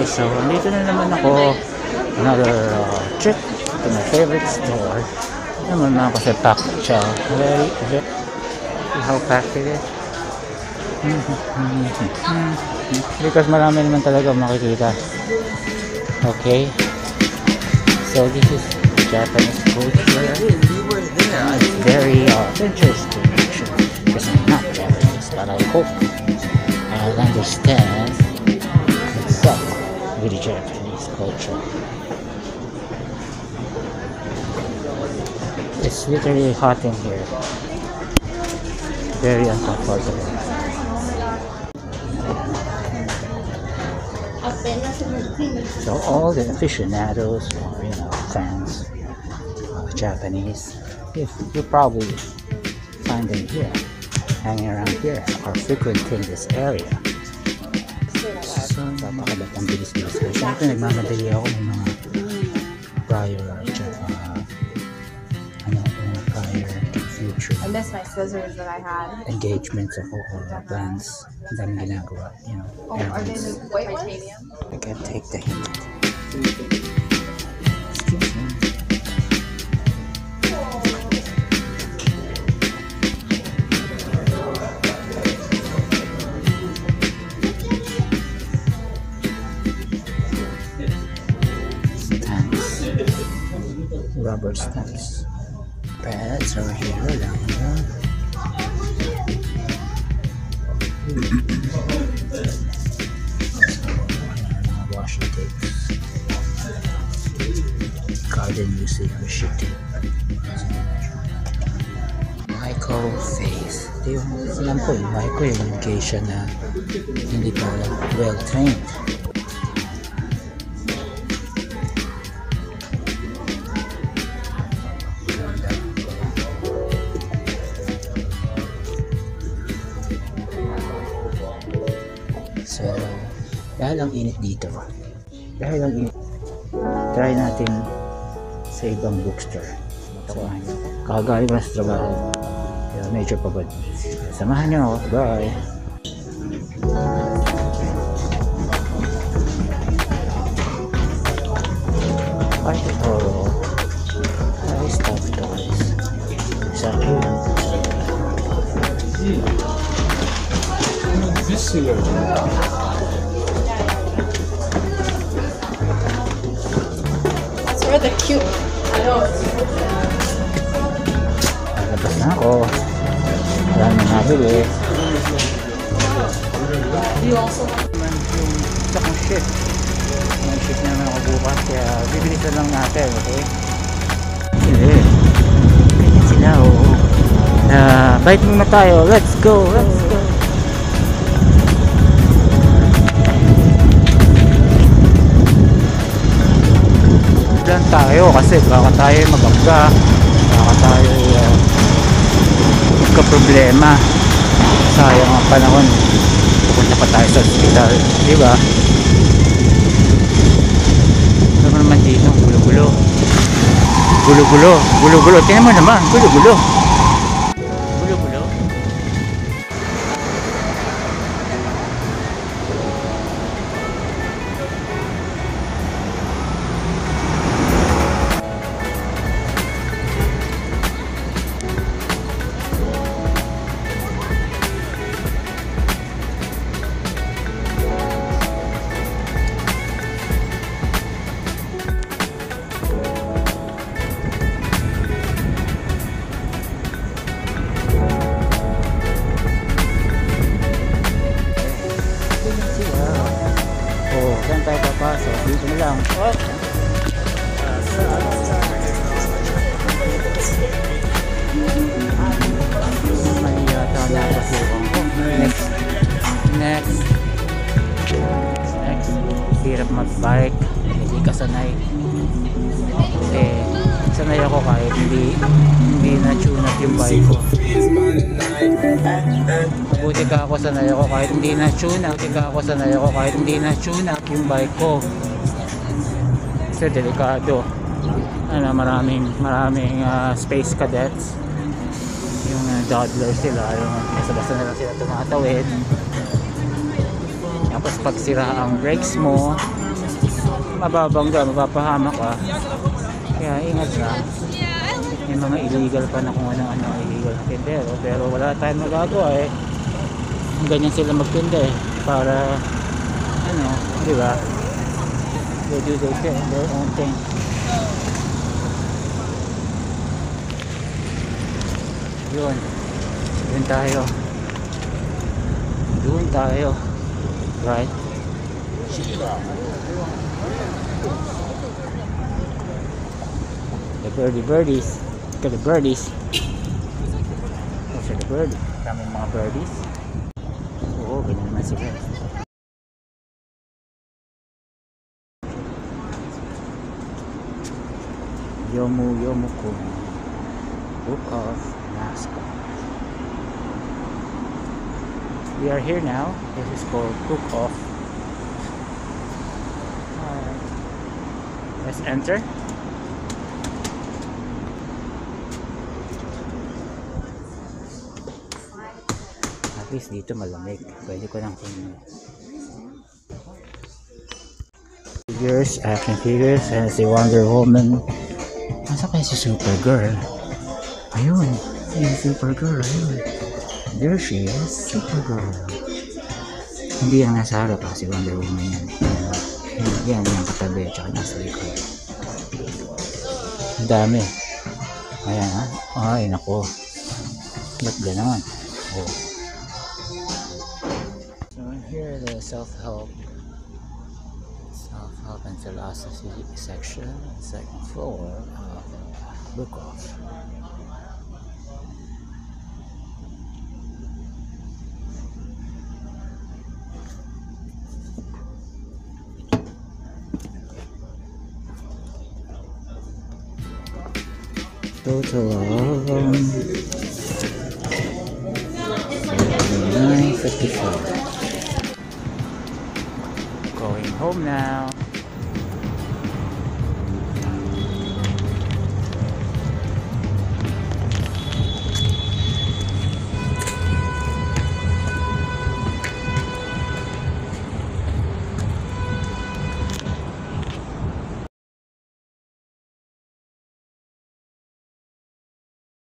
so dito na naman ako. Another trip to my favorite store. Naman na ako sa packed siya. Very, see how packed it is. Because marami naman talaga makikita. Okay. So this is Japanese culture. It's very interesting actually. Because I'm not Japanese, but I hope I'll understand what's up with the Japanese culture. It's literally hot in here. Very uncomfortable. So all the aficionados or fans of Japanese, if you probably find them here, hanging around here or frequenting this area. So napakabatang bilis-bilis ko. Siyempre nagmamadali ako ng mga prior future. I miss my scissors that I had. Engagements or plans. Ang daming ginagawa, Oh, are they the white ones? I can't take the hint. Excuse me. Stamps. Rubber stamps. Pads are here lang. Washi tapes. Garden music washi tape. Maiko face. Ito yung alam ko yung Maiko yung geisha na hindi pa well trained. So, dahil ang init dito, try natin sa ibang bookstore. Kagaling ko na sa trabaho, kaya medyo pagod. Samahan nyo ako. Bye! Ay, Totoro. Ay, stuff toys. Sa akin. This year. That's really cute. I know. Labas na ako. Wala na nabili. You also Yung isa kong shift. May shift naman ako bukas. Kaya bibilisan lang natin. Okay? Sige. Ganyan sila. Bike muna tayo. Let's go. Let's go. Lang tayo kasi baka tayo magabga, baka tayo magka-problema. Sayang ang panahon, pupunta pa tayo sa hospital, diba? Ano naman dito? Gulo-gulo, gulo-gulo, tingnan mo naman, gulo-gulo. Saan tayo papasok? Dito na lang. May yata napasukan ko. Next. Hirap mag-bike. Hindi ka sanay. Kasi sanay ako kahit hindi na-tune up yung bike ko. Mabuti ka ako sanay ako kahit hindi na-tune up yung bike ko. Kasi delikado. Maraming space cadets. Yung toddler sila, yung basta-basta na lang sila tumatawid. Tapos pag sira ang brakes mo, mababangga, mapapahama ka. Kaya ingat lang. May mga illegal pa na kung ano-ano illegal na tindero, pero wala tayong magagawa eh. Ganyan sila magtinda eh, para ano, di ba? They do their own thing. Yun, yun tayo. Doon tayo, right? The birdies. Look at the birdies. Those are the birdies. Daming mga birdies. Oo, ganyan naman sila. Yomu-Yomu-Kun Book of NASCAR. We are here now. This is called Book of. Let's enter. At least dito malamig. Pwede ko lang figures, action figures, and si Wonder Woman. Nasa kaya si Supergirl? Ayun, yung Supergirl, ayun. There she is, Supergirl. Hindi yung nasa harap ha, si Wonder Woman yan. Yan, yung katabi, tsaka nasa likod. Ang dami. Ayan ha. Ay, nako. Ba't gano'n? Oh. So here the self-help and philosophy section, second floor of Book of. Total of $9.54. Going home now.